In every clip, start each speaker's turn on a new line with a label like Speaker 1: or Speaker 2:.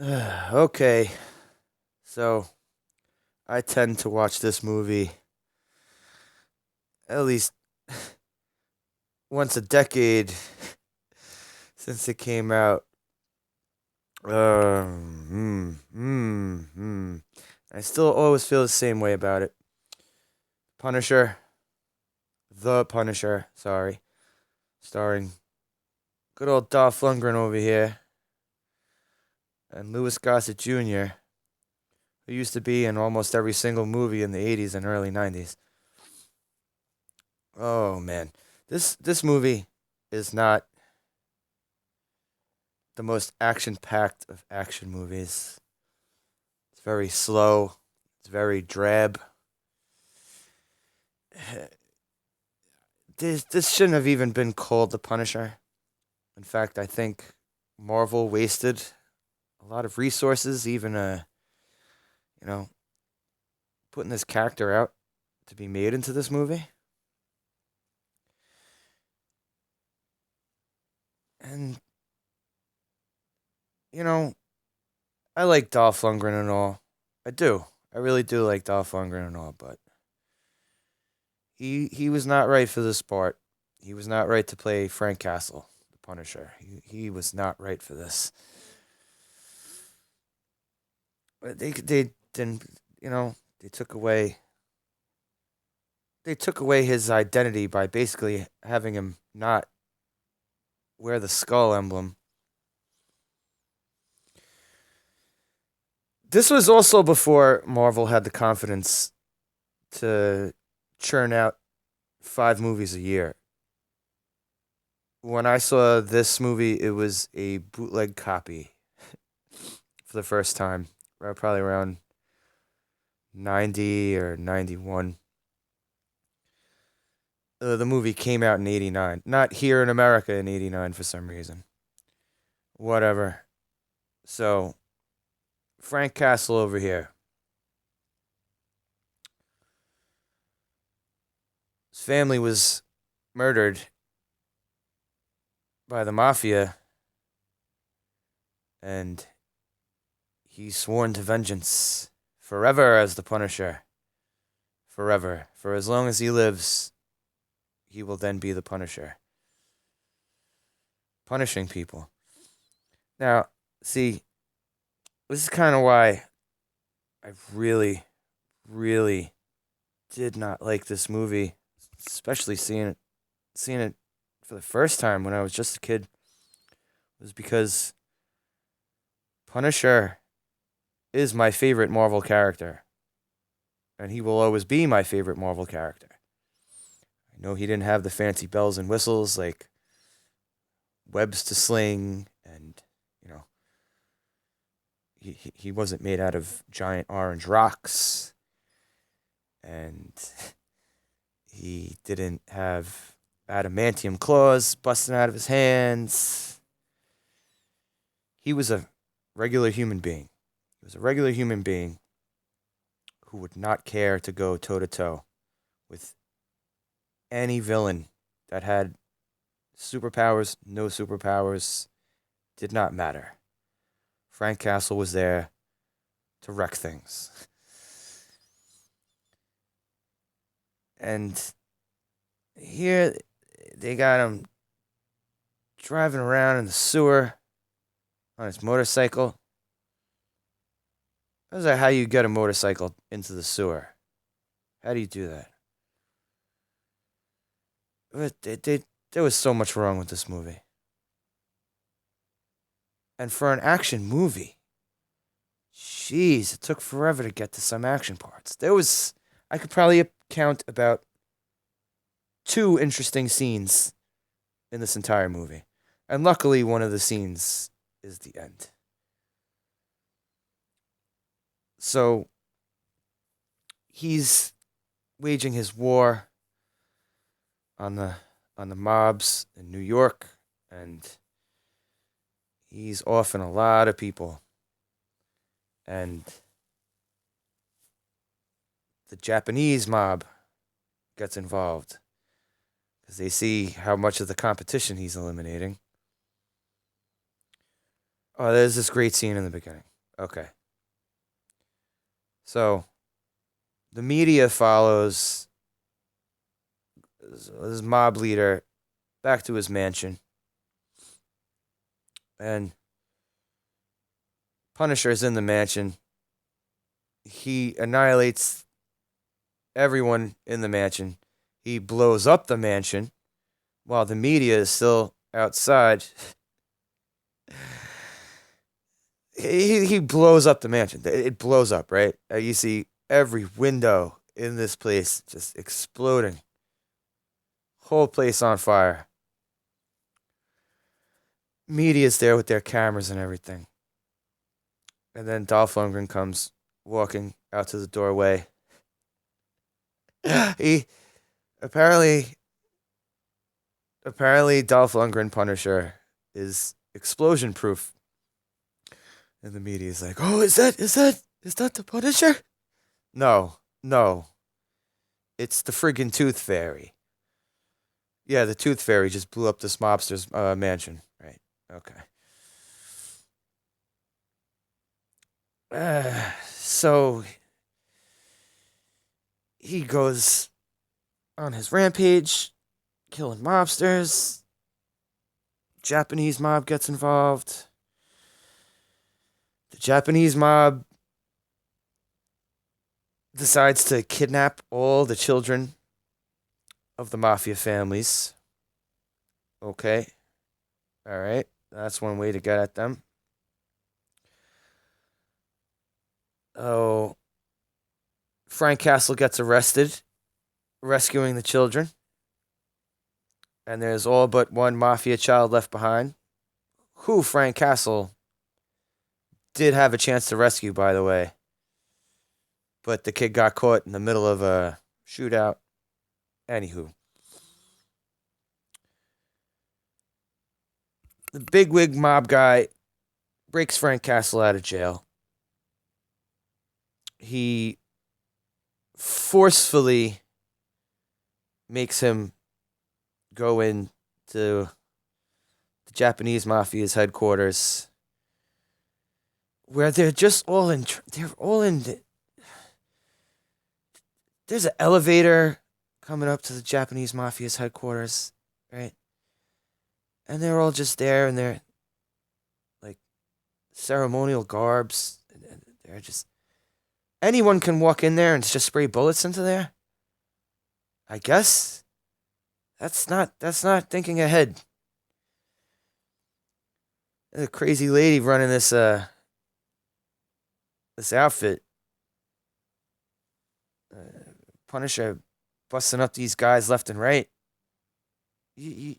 Speaker 1: Okay, so I tend to watch this movie at least once a decade since it came out. I still always feel the same way about it. Punisher, The Punisher, sorry, starring good old Dolph Lundgren over here and Louis Gossett Jr., who used to be in almost every single movie in the 80s and early 90s. Oh man, this movie is not the most action-packed of action movies. It's very slow. It's very drab. This shouldn't have even been called The Punisher. In fact, I think Marvel wasted a lot of resources, even you know, putting this character out to be made into this movie. And you know, I like Dolph Lundgren and all. I do. I really do like Dolph Lundgren and all, but he was not right for this part. He was not right to play Frank Castle, the Punisher. He was not right for this. But they didn't, they took away his identity by basically having him not wear the skull emblem. This was also before Marvel had the confidence to churn out 5 movies a year. When I saw this movie, it was a bootleg copy for the first time, probably around 90 or 91. The movie came out in 89. Not here in America in 89 for some reason. Whatever. So, Frank Castle over here. His family was murdered by the mafia, and he's sworn to vengeance forever as the Punisher. Forever. For as long as he lives, he will then be the Punisher. Punishing people. Now, see, this is kind of why I really, really did not like this movie, especially seeing it for the first time when I was just a kid, was because Punisher is my favorite Marvel character, and he will always be my favorite Marvel character. I know he didn't have the fancy bells and whistles like webs to sling, and he wasn't made out of giant orange rocks, and he didn't have adamantium claws busting out of his hands. He was a regular human being. He was a regular human being who would not care to go toe to toe with any villain that had superpowers, no superpowers, did not matter. Frank Castle was there to wreck things. And here they got him driving around in the sewer on his motorcycle. How's that how you get a motorcycle into the sewer? How do you do that? There was so much wrong with this movie. And for an action movie, jeez, it took forever to get to some action parts. I could probably count about 2 interesting scenes in this entire movie. And luckily, one of the scenes is the end. So, he's waging his war on the mobs in New York, and he's offing a lot of people. And the Japanese mob gets involved because they see how much of the competition he's eliminating. Oh, there's this great scene in the beginning. Okay. So the media follows this mob leader back to his mansion, and Punisher is in the mansion. He annihilates everyone in the mansion. He blows up the mansion while the media is still outside. He blows up the mansion. It blows up, right? You see every window in this place just exploding. Whole place on fire. Media's there with their cameras and everything. And then Dolph Lundgren comes walking out to the doorway. he apparently apparently Dolph Lundgren Punisher is explosion proof. And the media is like, "Oh, is that the Punisher?" No, no, it's the friggin' Tooth Fairy. Yeah, the Tooth Fairy just blew up this mobster's mansion. Right. Okay. So he goes on his rampage, killing mobsters. Japanese mob gets involved. The Japanese mob decides to kidnap all the children of the mafia families. Okay. All right. That's one way to get at them. Oh, Frank Castle gets arrested, rescuing the children. And there's all but one mafia child left behind, who Frank Castle did have a chance to rescue, by the way. But the kid got caught in the middle of a shootout. Anywho, the bigwig mob guy breaks Frank Castle out of jail. He forcefully makes him go into the Japanese mafia's headquarters, where they're just all in. They're all in. There's an elevator coming up to the Japanese mafia's headquarters, right? And they're all just there in their like ceremonial garbs. And they're just anyone can walk in there and just spray bullets into there. I guess that's not thinking ahead. The crazy lady running this outfit, Punisher, busting up these guys left and right. You,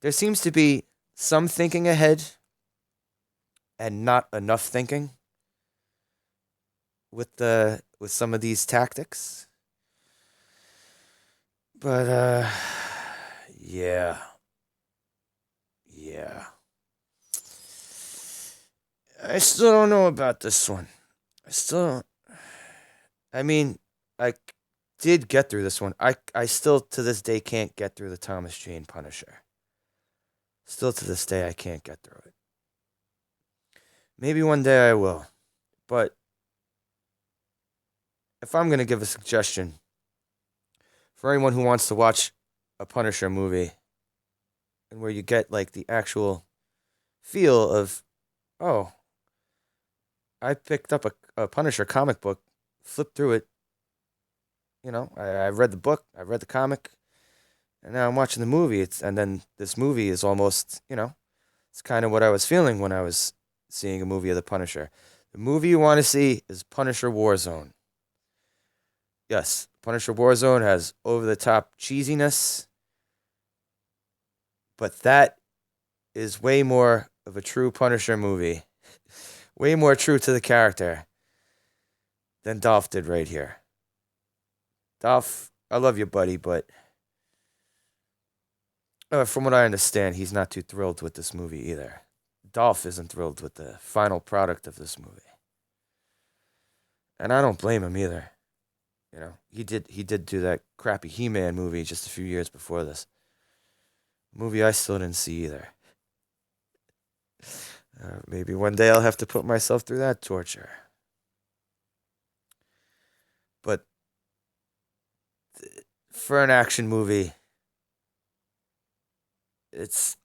Speaker 1: there seems to be some thinking ahead and not enough thinking with some of these tactics. But yeah. Yeah. I still don't know about this one. I still don't. I mean, I did get through this one. I still to this day can't get through the Thomas Jane Punisher. Still to this day I can't get through it. Maybe one day I will. But if I'm going to give a suggestion for anyone who wants to watch a Punisher movie and where you get like the actual feel of, oh, I picked up a Punisher comic book, flipped through it. I read the book, I read the comic, and now I'm watching the movie. And then this movie is almost, it's kind of what I was feeling when I was seeing a movie of the Punisher. The movie you want to see is Punisher Warzone. Yes, Punisher Warzone has over the top cheesiness, but that is way more of a true Punisher movie. Way more true to the character than Dolph did right here. Dolph, I love you, buddy, but from what I understand, he's not too thrilled with this movie either. Dolph isn't thrilled with the final product of this movie. And I don't blame him either. He did do that crappy He-Man movie just a few years before this. Movie I still didn't see either. Maybe one day I'll have to put myself through that torture. But for an action movie, it's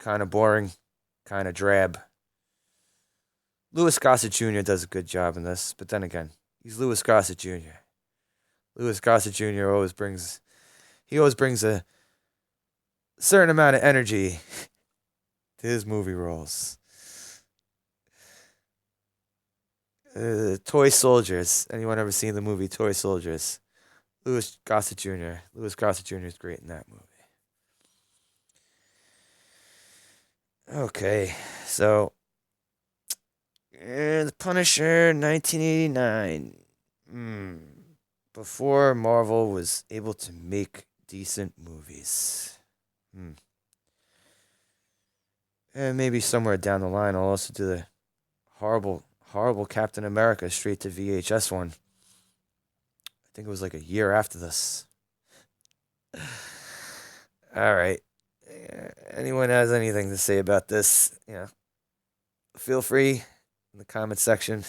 Speaker 1: kind of boring, kind of drab. Louis Gossett Jr. does a good job in this, but then again, he's Louis Gossett Jr. Louis Gossett Jr. always brings a certain amount of energy to his movie roles. Toy Soldiers. Anyone ever seen the movie Toy Soldiers? Louis Gossett Jr. Louis Gossett Jr. is great in that movie. Okay, so The Punisher, 1989. Before Marvel was able to make decent movies. And maybe somewhere down the line, I'll also do the horrible, horrible Captain America straight to VHS one. I think it was like a year after this. All right. Anyone has anything to say about this? Feel free in the comment section.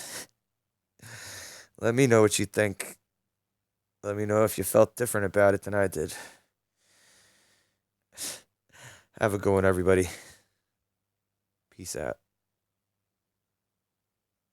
Speaker 1: Let me know what you think. Let me know if you felt different about it than I did. Have a good one, everybody. Peace out.